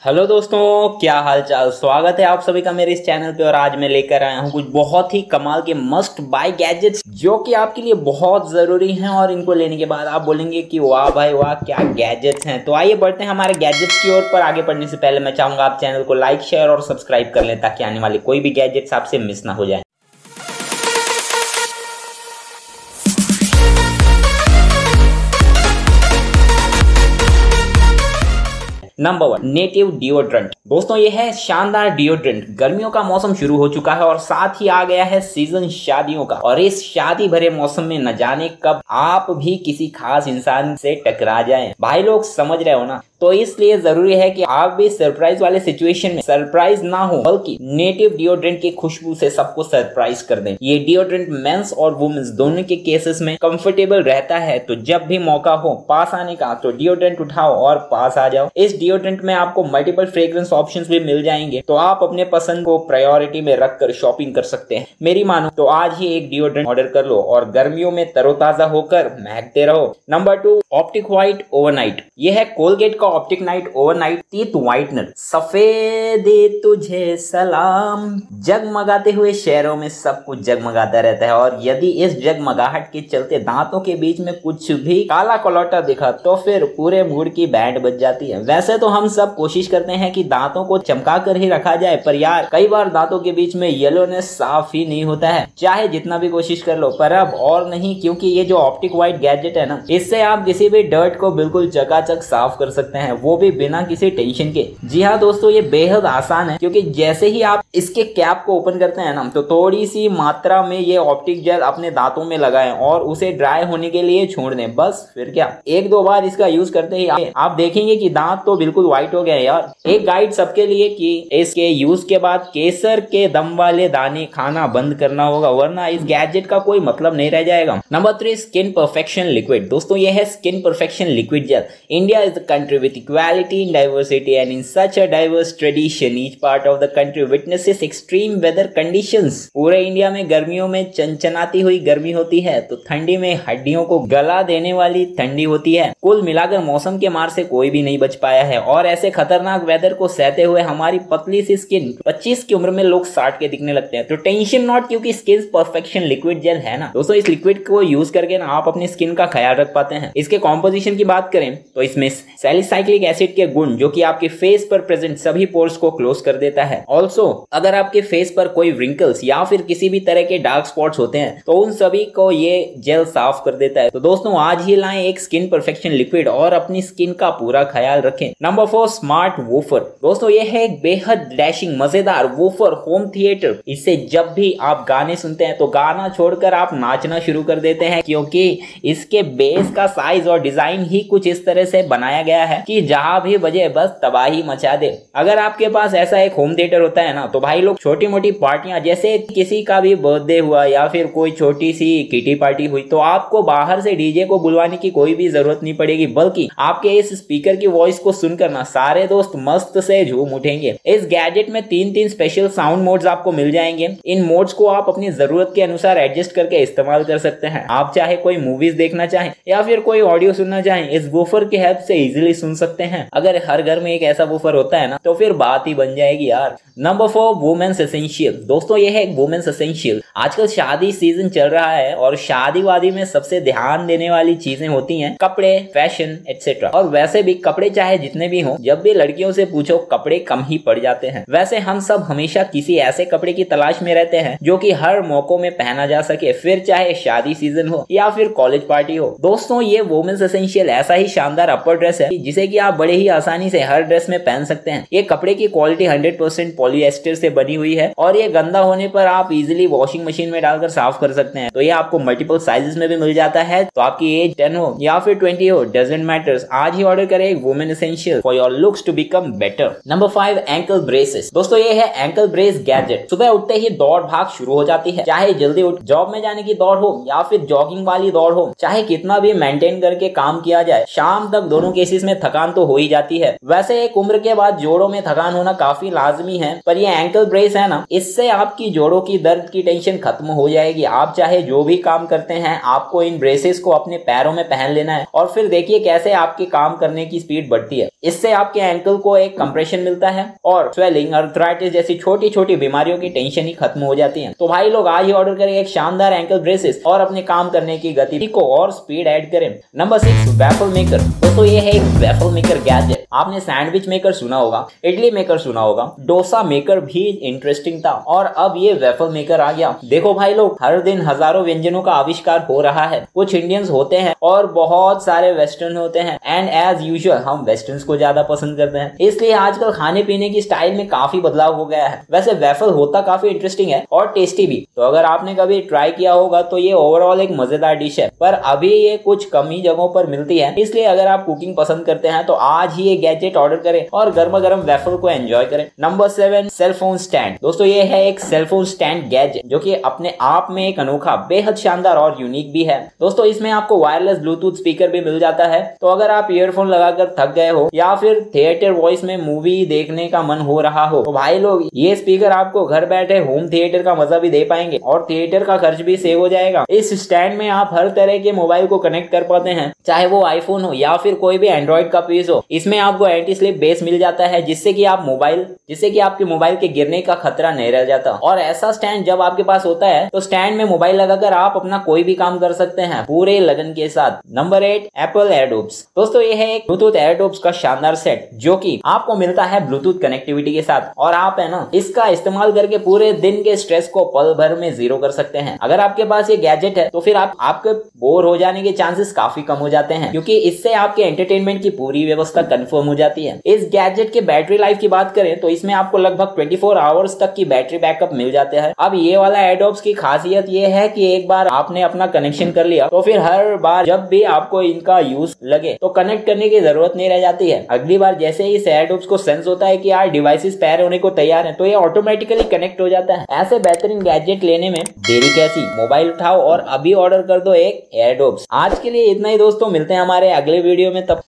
Hello दोस्तों, क्या हाल चाल। स्वागत है आप सभी का मेरे इस चैनल पे। और आज मैं लेकर आया हूँ कुछ बहुत ही कमाल के मस्ट बाय गैजेट्स जो कि आपके लिए बहुत जरूरी हैं और इनको लेने के बाद आप बोलेंगे कि वाह भाई वाह, क्या गैजेट्स हैं। तो आइए बढ़ते हैं हमारे गैजेट्स की ओर। पर आगे बढ़ने से पहले मैं चाहूंगा आप चैनल को लाइक, शेयर और सब्सक्राइब कर लें ताकि आने वाले कोई भी गैजेट्स आपसे मिस ना हो जाए। Number 1, native deodorant. दोस्तों ये है शानदार डिओड्रेंट। गर्मियों का मौसम शुरू हो चुका है और साथ ही आ गया है सीजन शादियों का। और इस शादी भरे मौसम में न जाने कब आप भी किसी खास इंसान से टकरा जाएं। भाई लोग समझ रहे हो ना। तो इसलिए जरूरी है कि आप भी सरप्राइज वाले सिचुएशन में सरप्राइज ना हो, बल्कि नेटिव डिओड्रेंट की खुशबू से सबको सरप्राइज कर दें। ये डिओड्रेंट मेंस और वुमेन्स दोनों के केसेस में कंफर्टेबल रहता है। तो जब भी मौका हो पास आने का तो डिओड्रेंट उठाओ और पास आ जाओ। इस डिओड्रेंट में आपको मल्टीपल फ्रेग्रेंस ऑप्शंस भी मिल जाएंगे, तो आप अपने पसंद को प्रायोरिटी में रखकर शॉपिंग कर सकते हैं। मेरी मानो तो आज ही एक डिओड्रेंट ऑर्डर कर लो और गर्मियों में तरोताजा होकर महकते रहो। Number 2, optic white overnight. यह है कोलगेट का optic night overnight teeth whitener. सफेदे तुझे सलाम। जगमगाते हुए शहरों में सब कुछ जगमगाता रहता है, और यदि इस जगमगाहट के चलते दांतों के बीच में कुछ भी काला कलौटा दिखा तो फिर पूरे मूड की बैंड बज जाती है। वैसे तो हम सब कोशिश करते हैं कि दांतों को चमका कर ही रखा जाए, पर यार कई बार दांतों के बीच में येलोनेस साफ ही नहीं होता है, चाहे जितना भी कोशिश कर लो। पर अब और नहीं, क्योंकि ये जो ऑप्टिक व्हाइट गैजेट है ना, इससे आप किसी भी डर्ट को बिल्कुल चकाचक साफ कर सकते हैं, वो भी बिना किसी टेंशन के। जी हाँ दोस्तों, ये बेहद आसान है, क्योंकि जैसे ही आप इसके कैप को ओपन करते हैं ना, तो थोड़ी सी मात्रा में ये ऑप्टिक जेल अपने दांतों में लगाएं और उसे ड्राई होने के लिए छोड़ दें। बस फिर क्या, एक दो बार इसका यूज करते ही आप देखेंगे कि दांत तो बिल्कुल व्हाइट हो गए यार। एक गाइड सबके लिए कि इसके यूज के बाद केसर के दम वाले दाने खाना बंद करना होगा, वरना इस गैजेट का कोई मतलब नहीं रह जाएगा। Number 3, skin perfection liquid. दोस्तों ये है skin perfection liquid gel. India is the country with equality in diversity and in such a diverse tradition each part of the country witnesses extreme weather conditions. पूरे India में गर्मियों में चनचनाती हुई गर्मी होती है, तो ठंडी में हड्डियों को गला देने वाली ठंडी होती है। कुल मिलाकर मौसम के मार से कोई भी नहीं बच पाया है, और ऐसे खतरनाक वेदर को सहते हुए हमारी पतली सी स्किन 25 की उम्र में लोग 60 के दिखने लगते हैं। तो टेंशन नॉट, क्योंकि स्किन परफेक्शन लिक्विड जेल है ना दोस्तों। इस लिक्विड को यूज करके ना आप अपनी स्किन का ख्याल रख पाते हैं। इसके कॉम्पोजिशन की बात करें तो इसमें सैलिसाइक्लिक एसिड के गुण जो कि आपके फेस पर प्रेजेंट सभी पोर्स को क्लोज कर देता है। ऑल्सो अगर आपके फेस पर कोई व्रिंकल्स या फिर किसी भी तरह के डार्क स्पॉट्स होते हैं तो उन सभी को ये जेल साफ कर देता है। तो दोस्तों आज ही लाएं एक स्किन परफेक्शन लिक्विड और अपनी स्किन का पूरा ख्याल रखें। Number 4, smart woofer. दोस्तों ये है एक बेहद डैशिंग मजेदार वूफर होम थिएटर। इससे जब भी आप गाने सुनते हैं तो गाना छोड़कर आप नाचना शुरू कर देते हैं, क्योंकि इसके बेस का साइज और डिजाइन ही कुछ इस तरह से बनाया गया है कि जहां भी बजे बस तबाही मचा दे। अगर आपके पास ऐसा एक होम थिएटर होता है ना, तो भाई लोग छोटी मोटी पार्टियां, जैसे किसी का भी बर्थडे हुआ या फिर कोई छोटी सी किटी पार्टी हुई, तो आपको बाहर से डीजे को बुलवाने की कोई भी जरूरत नहीं पड़ेगी, बल्कि आपके इस स्पीकर की वॉइस को सुनकर ना सारे दोस्त मस्त से झूम उठेंगे। इस गैजेट में 3 स्पेशल साउंड मोड्स आपको मिल जाएंगे। इन मोड्स को आप अपनी जरूरत के अनुसार एडजस्ट करके इस्तेमाल कर सकते हैं। आप चाहे कोई मूवीज देखना चाहें या फिर कोई ऑडियो सुनना चाहें, इस वूफर की हेल्प से इजीली सुन सकते हैं। अगर हर घर में एक ऐसा वूफर होता है ना, तो फिर बात ही बन जाएगी यार। Number 4, women's essential. दोस्तों ये है एक वुमेन्स एसेंशियल। आजकल शादी सीजन चल रहा है और शादी वादी में सबसे ध्यान देने वाली चीजें होती हैं कपड़े, फैशन एटसेट्रा। और वैसे भी कपड़े चाहे जितने भी हों, जब भी लड़कियों से पूछो कपड़े कम ही पड़ जाते हैं। वैसे हम सब हमेशा किसी ऐसे कपड़े की तलाश में रहते हैं जो कि हर मौकों में पहना जा सके, फिर चाहे शादी सीजन हो या फिर कॉलेज पार्टी हो। दोस्तों ये वुमेन्स एसेंशियल ऐसा ही शानदार अपर ड्रेस है जिसे कि आप बड़े ही आसानी से हर ड्रेस में पहन सकते हैं। ये कपड़े की क्वालिटी 100% पॉलिएस्टर से बनी हुई है और ये गंदा होने पर आप इजीली वॉशिंग मशीन में डालकर साफ कर सकते हैं। तो ये आपको मल्टीपल साइजेस में भी मिल जाता है, तो आपकी एज 10 हो या फिर 20 हो, डजंट मैटर्स। आज ही ऑर्डर करें एक women essential for your looks to become better. Number 5, ankle braces. दोस्तों ये है एंकल ब्रेस गैजेट। सुबह उठते ही दौड़ भाग शुरू हो जाती है, चाहे जल्दी उठ जॉब में जाने की दौड़ हो या फिर जॉगिंग वाली दौड़ हो, चाहे कितना भी मेंटेन करके काम किया जाए, शाम तक दोनों केसेस में थकान तो हो ही जाती है। वैसे एक उम्र के बाद जोड़ों में थकान होना काफी लाजमी है, पर ये एंकल ब्रेस है ना, इससे आपकी जोड़ों की दर्द की टेंशन खत्म हो जाएगी। आप चाहे जो भी काम करते हैं, आपको इन ब्रेसेस को अपने पैरों में पहन लेना है और फिर देखिए कैसे आपके काम करने की स्पीड बढ़ती है। इससे आपके एंकल को एक कंप्रेशन मिलता है और स्वेलिंग, अर्थराइटिस जैसी छोटी छोटी बीमारियों की टेंशन ही खत्म हो जाती है। तो भाई लोग आज ही ऑर्डर करें एक शानदार एंकल ब्रेसेस और अपने काम करने की गति को और स्पीड ऐड करें। Number 6, waffle maker. दोस्तों ये है एक वेफल मेकर गैजेट। आपने सैंडविच मेकर सुना होगा, इडली मेकर सुना होगा, डोसा मेकर भी इंटरेस्टिंग था और अब ये वेफल मेकर आ गया। देखो भाई लोग, हर दिन हजारों व्यंजनों का आविष्कार हो रहा है। कुछ इंडियंस होते हैं और बहुत सारे वेस्टर्न होते हैं एंड एज यूजुअल हम वेस्टर्न को ज्यादा पसंद करते हैं, इसलिए आजकल खाने पीने की स्टाइल में काफी बदलाव हो गया है। वैसे वेफल होता काफी इंटरेस्टिंग है और टेस्टी भी, तो अगर आपने कभी ट्राई किया होगा तो ये ओवरऑल एक मजेदार डिश है, पर अभी ये कुछ कम ही जगहों पर मिलती है। इसलिए अगर आप कुकिंग पसंद करते हैं तो आज ही ये गैजेट ऑर्डर करें और गर्मा गर्म वेफल को एंजॉय करें। Number 7, cellphone stand. दोस्तों ये है एक सेलफोन स्टैंड गैजेट जो कि अपने आप में एक अनोखा, बेहद शानदार और यूनिक भी है। दोस्तों इसमें आपको वायरलेस ब्लूटूथ स्पीकर भी मिल जाता है, तो अगर आप ईयरफोन लगाकर थक गए हो या फिर थिएटर वॉइस में मूवी देखने का मन हो रहा हो तो भाई लोग ये स्पीकर आपको घर बैठे होम थिएटर का मजा भी दे पाएंगे और थिएटर का खर्च भी सेव हो जाएगा। इस स्टैंड में आप हर तरह के मोबाइल को कनेक्ट कर पाते हैं, चाहे वो आईफोन हो या फिर कोई भी एंड्रॉइड का पीस हो। इसमें आपको एंटी स्लिप बेस मिल जाता है जिससे कि आपके मोबाइल के गिरने का खतरा नहीं रह जाता। और ऐसा स्टैंड जब आपके पास होता है तो स्टैंड में मोबाइल लगाकर आप अपना कोई भी काम कर सकते हैं पूरे लगन के साथ। Number 8, Apple Airdopes. दोस्तों ये है एक ब्लूटूथ एयरडोप्स का शानदार सेट जो कि आपको मिलता है ब्लूटूथ कनेक्टिविटी के साथ, और आप है ना इसका इस्तेमाल करके पूरे दिन के स्ट्रेस को पल भर में जीरो कर सकते हैं। अगर आपके पास ये गैजेट है तो फिर आपके बोर हो जाने के चांसेस काफी कम हो जाते हैं, क्योंकि इससे आपके एंटरटेनमेंट की पूरी व्यवस्था कंफर्म हो जाती है। इस गैजेट के बैटरी लाइफ की बात करें तो इसमें आपको लगभग 24 आवर्स तक की बैटरी बैकअप मिल जाता है। अब ये वाला एयरडोप्स की खासियत ये है कि एक बार आपने अपना कनेक्शन कर लिया तो फिर हर बार जब भी आपको इनका यूज लगे तो कनेक्ट करने की जरूरत नहीं रह जाती है। अगली बार जैसे ही इस एयरडोप्स को सेंस होता है कि यार डिवाइसेस पेयर होने को तैयार हैं तो ये ऑटोमेटिकली कनेक्ट हो जाता है। ऐसे बेहतरीन गैजेट लेने में देरी कैसी, मोबाइल उठाओ और अभी ऑर्डर कर दो एक एयरडोप्स। आज के लिए इतना ही दोस्तों, मिलते हैं हमारे अगले वीडियो में। तब